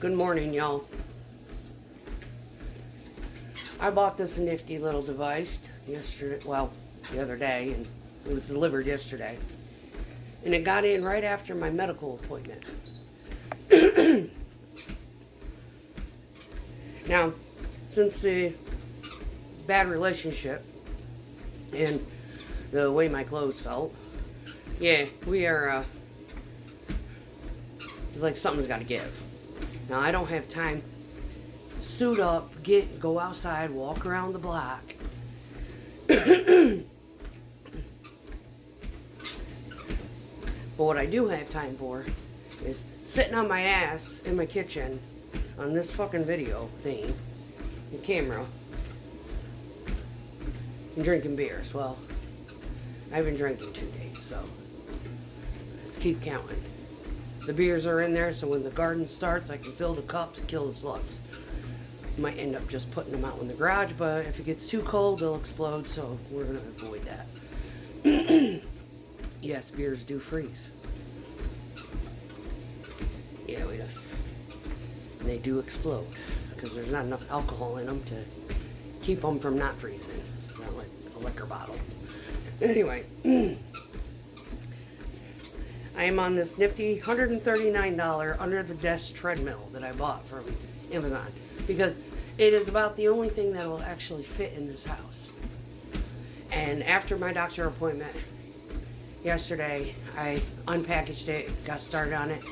Good morning, y'all. I bought this nifty little device yesterday, well, the other day, and it was delivered yesterday. And it got in right after my medical appointment. Now, since the bad relationship and the way my clothes felt, yeah, we are, it's like something's got to give. Now, I don't have time to suit up, go outside, walk around the block. But what I do have time for is sitting on my ass in my kitchen on this fucking video thing, the camera, and drinking beers. Well, I've been drinking 2 days, so let's keep counting. The beers are in there, so when the garden starts, I can fill the cups, kill the slugs. Might end up just putting them out in the garage, but if it gets too cold, they'll explode, so we're going to avoid that. Yes, beers do freeze. Yeah, we do. And they do explode, because there's not enough alcohol in them to keep them from not freezing. It's not like a liquor bottle. Anyway, I am on this nifty $139 under-the-desk treadmill that I bought from Amazon, because it is about the only thing that will actually fit in this house. And after my doctor appointment yesterday, I unpackaged it, got started on it,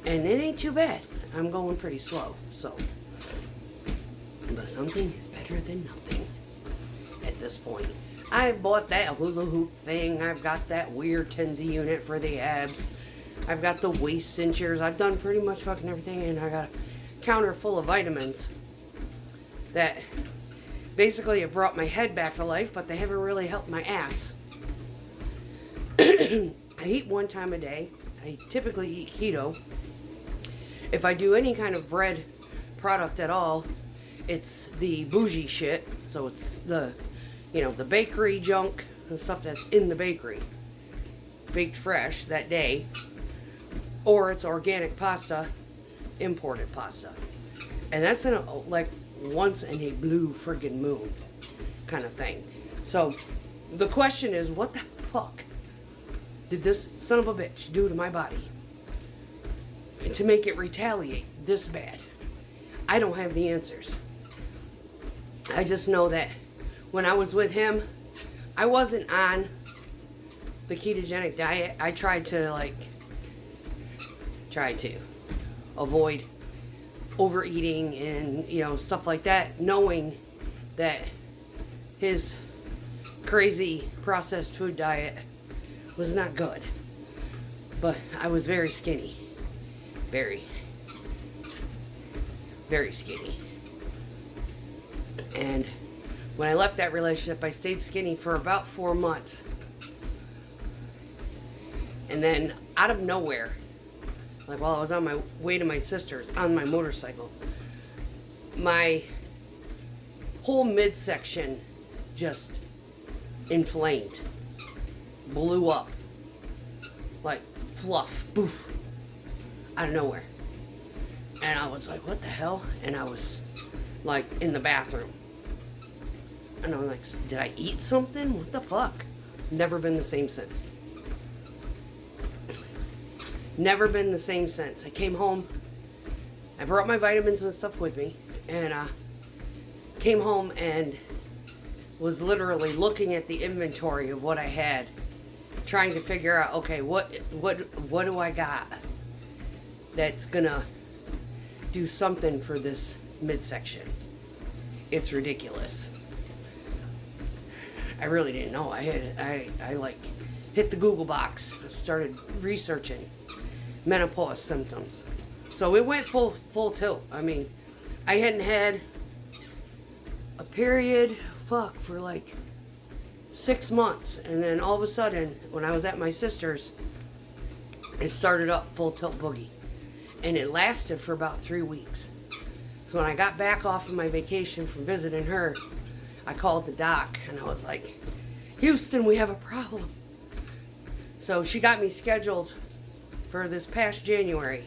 and it ain't too bad. I'm going pretty slow, so. But something is better than nothing at this point. I bought that hula hoop thing. I've got that weird Tenzi unit for the abs. I've got the waist cinchers. I've done pretty much fucking everything, and I got a counter full of vitamins that basically have brought my head back to life, but they haven't really helped my ass. I eat 1 time a day. I typically eat keto. If I do any kind of bread product at all, it's the bougie shit. So it's the, the bakery junk, the stuff that's in the bakery, baked fresh that day, or it's organic pasta, imported pasta. And that's like once in a blue friggin' moon kind of thing. So the question is, what the fuck did this son of a bitch do to my body to make it retaliate this bad? I don't have the answers. I just know that when I was with him, I wasn't on the ketogenic diet. I tried to avoid overeating and stuff like that, knowing that his crazy processed food diet was not good. But I was very skinny. Very, very skinny. And when I left that relationship, I stayed skinny for about 4 months. And then out of nowhere, like while I was on my way to my sister's on my motorcycle, my whole midsection just inflamed, blew up, like fluff, poof, out of nowhere. And I was like, what the hell? And I was like in the bathroom. And I'm like, did I eat something? What the fuck? Never been the same since. Never been the same since. I came home. I brought my vitamins and stuff with me. And came home and was literally looking at the inventory of what I had. Trying to figure out, okay, what do I got that's gonna do something for this midsection? It's ridiculous. I really didn't know. I hit the Google box, started researching menopause symptoms. So it went full tilt. I mean, I hadn't had a period for like 6 months, and then all of a sudden, when I was at my sister's, it started up full tilt boogie, and it lasted for about 3 weeks. So when I got back off of my vacation from visiting her, I called the doc and I was like, Houston, we have a problem. So she got me scheduled for this past January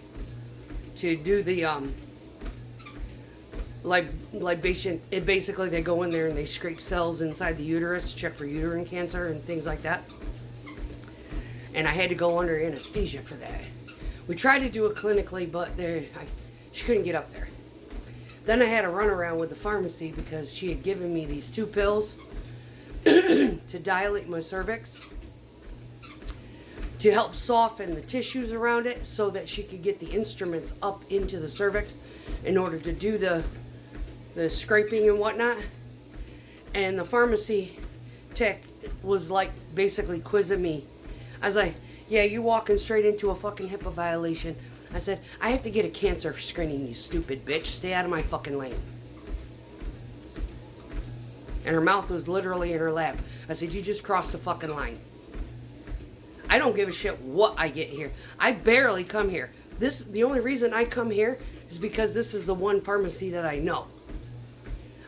to do the basically they go in there and they scrape cells inside the uterus, check for uterine cancer and things like that. And I had to go under anesthesia for that. We tried to do it clinically, but she couldn't get up there. Then I had to run around with the pharmacy because she had given me these 2 pills to dilate my cervix, to help soften the tissues around it so that she could get the instruments up into the cervix in order to do the scraping and whatnot. And the pharmacy tech was like basically quizzing me. I was like, yeah, you walking straight into a fucking HIPAA violation. I said, I have to get a cancer screening, you stupid bitch. Stay out of my fucking lane. And her mouth was literally in her lap. I said, you just crossed the fucking line. I don't give a shit what I get here. I barely come here. The only reason I come here is because this is the one pharmacy that I know.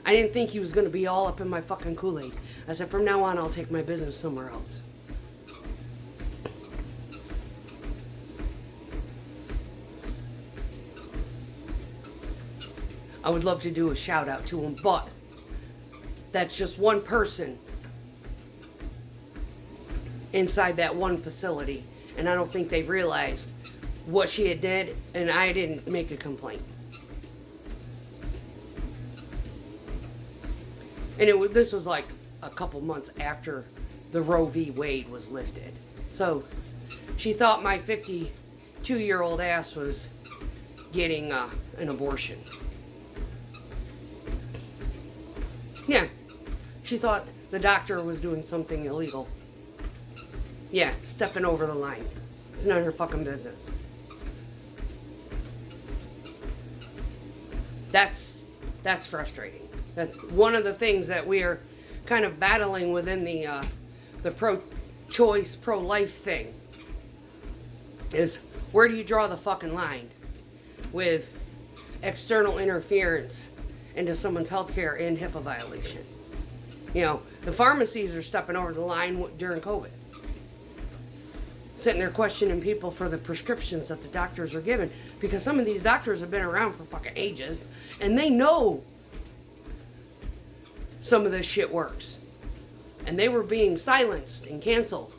I didn't think he was going to be all up in my fucking Kool-Aid. I said, from now on, I'll take my business somewhere else. I would love to do a shout out to him, but that's just one person inside that one facility, and I don't think they've realized what she had did, and I didn't make a complaint. And this was like a couple months after the Roe v. Wade was lifted. So she thought my 52-year-old ass was getting an abortion. Yeah, she thought the doctor was doing something illegal. Yeah, stepping over the line. It's none of her fucking business. That's frustrating. That's one of the things that we are kind of battling within the pro-choice, pro-life thing. Is where do you draw the fucking line with external interference into someone's healthcare and HIPAA violation? You know, the pharmacies are stepping over the line during COVID. Sitting there questioning people for the prescriptions that the doctors are given, because some of these doctors have been around for fucking ages and they know some of this shit works. And they were being silenced and canceled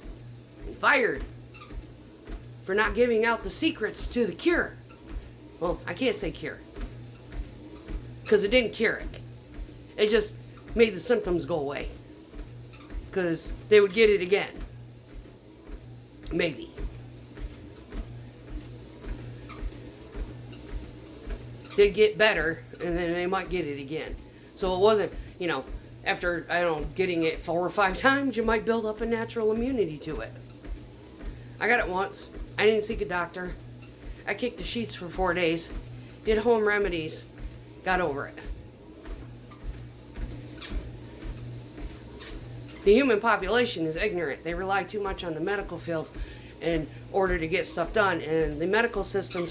and fired for not giving out the secrets to the cure. Well, I can't say cure, because it didn't cure it. It just made the symptoms go away, because they would get it again. Maybe. They'd get better, and then they might get it again. So it wasn't, you know, after, I don't know, getting it 4 or 5 times, you might build up a natural immunity to it. I got it once. I didn't seek a doctor. I kicked the sheets for 4 days. Did home remedies. Got over it. The human population is ignorant. They rely too much on the medical field in order to get stuff done. And the medical system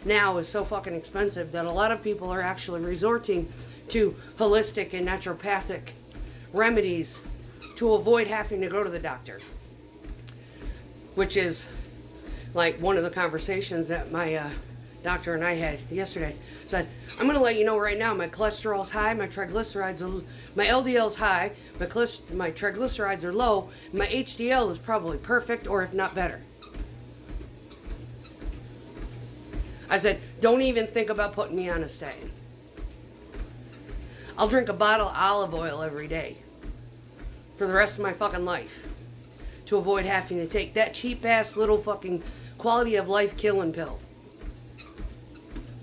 now is so fucking expensive that a lot of people are actually resorting to holistic and naturopathic remedies to avoid having to go to the doctor. Which is like one of the conversations that my doctor and I had yesterday. Said, I'm going to let you know right now, my cholesterol's high, my triglycerides are, my LDL's high, my triglycerides are low, my HDL is probably perfect, or if not better. I said, don't even think about putting me on a statin. I'll drink a bottle of olive oil every day for the rest of my fucking life to avoid having to take that cheap ass little fucking quality of life killing pill.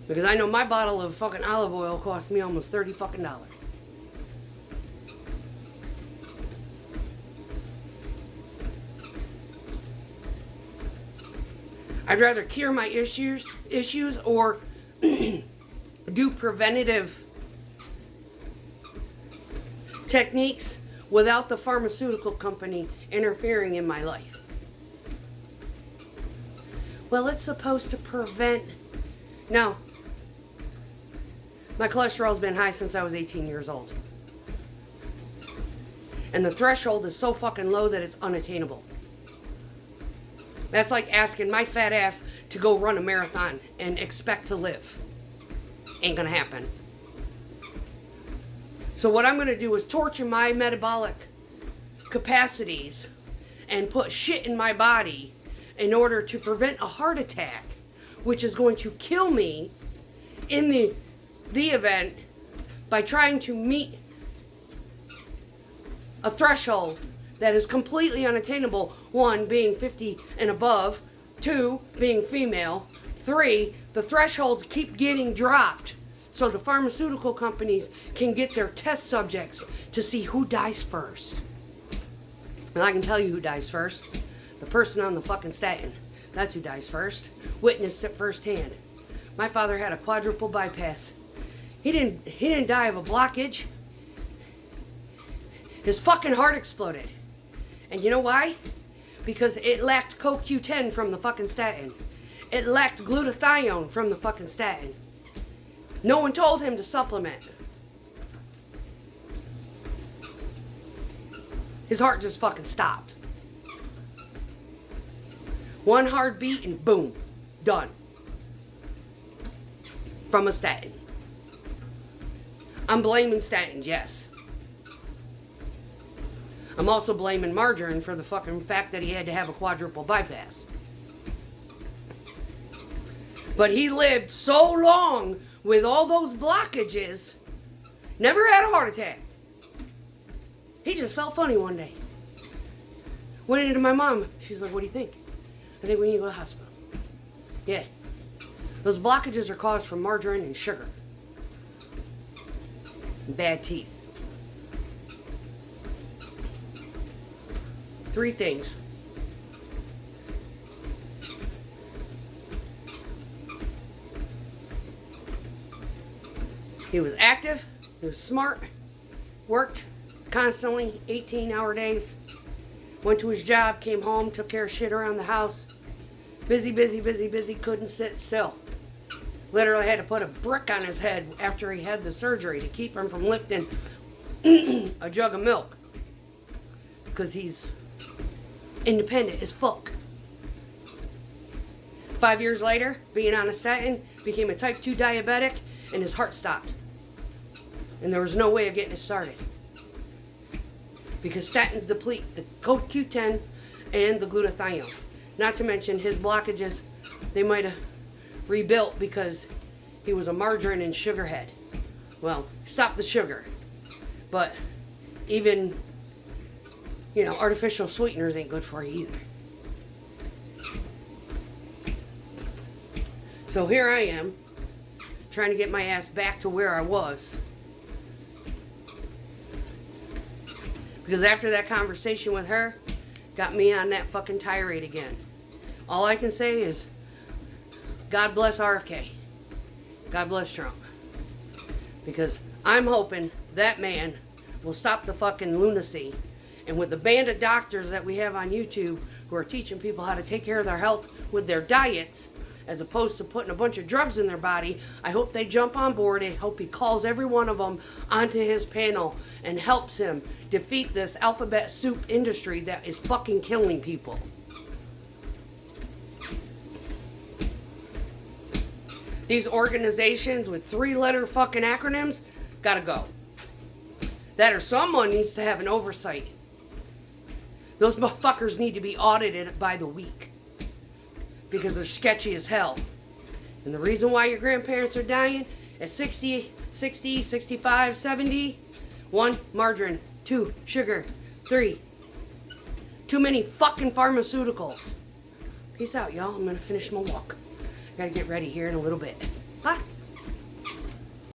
Because I know my bottle of fucking olive oil cost me almost $30 fucking dollars. I'd rather cure my issues or do preventative techniques without the pharmaceutical company interfering in my life. Well, it's supposed to prevent... No. My cholesterol's been high since I was 18 years old. And the threshold is so fucking low that it's unattainable. That's like asking my fat ass to go run a marathon and expect to live. Ain't gonna happen. So what I'm going to do is torture my metabolic capacities and put shit in my body in order to prevent a heart attack, which is going to kill me in the event by trying to meet a threshold that is completely unattainable. 1, being 50 and above. 2, being female. 3, the thresholds keep getting dropped so the pharmaceutical companies can get their test subjects to see who dies first. And I can tell you who dies first. The person on the fucking statin. That's who dies first. Witnessed it firsthand. My father had a quadruple bypass. He didn't die of a blockage. His fucking heart exploded. And you know why? Because it lacked CoQ10 from the fucking statin. It lacked glutathione from the fucking statin. No one told him to supplement. His heart just fucking stopped. One hard beat and boom, done. From a statin. I'm blaming statins, yes. I'm also blaming margarine for the fucking fact that he had to have a quadruple bypass. But he lived so long with all those blockages, never had a heart attack. He just felt funny one day. Went into my mom. She's like, what do you think? I think we need to go to the hospital. Yeah. Those blockages are caused from margarine and sugar. And bad teeth. 3 things. He was active, he was smart, worked constantly, 18-hour days, went to his job, came home, took care of shit around the house. Busy, couldn't sit still. Literally had to put a brick on his head after he had the surgery to keep him from lifting a jug of milk. Because he's independent as fuck. 5 years later, being on a statin, became a type 2 diabetic, and his heart stopped. And there was no way of getting it started. Because statins deplete the CoQ10 and the glutathione. Not to mention his blockages, they might have rebuilt because he was a margarine and sugar head. Well, stop the sugar. But even, artificial sweeteners ain't good for you either. So here I am, trying to get my ass back to where I was. Because after that conversation with her, got me on that fucking tirade again. All I can say is, God bless RFK. God bless Trump. Because I'm hoping that man will stop the fucking lunacy. And with the band of doctors that we have on YouTube who are teaching people how to take care of their health with their diets, as opposed to putting a bunch of drugs in their body, I hope they jump on board. I hope he calls every one of them onto his panel and helps him defeat this alphabet soup industry that is fucking killing people. These organizations with 3-letter fucking acronyms gotta go. That or someone needs to have an oversight. Those motherfuckers need to be audited by the week. Because they're sketchy as hell. And the reason why your grandparents are dying at 60, 65, 70, 1, margarine, 2, sugar, 3, too many fucking pharmaceuticals. Peace out, y'all. I'm gonna finish my walk. I gotta get ready here in a little bit. Bye.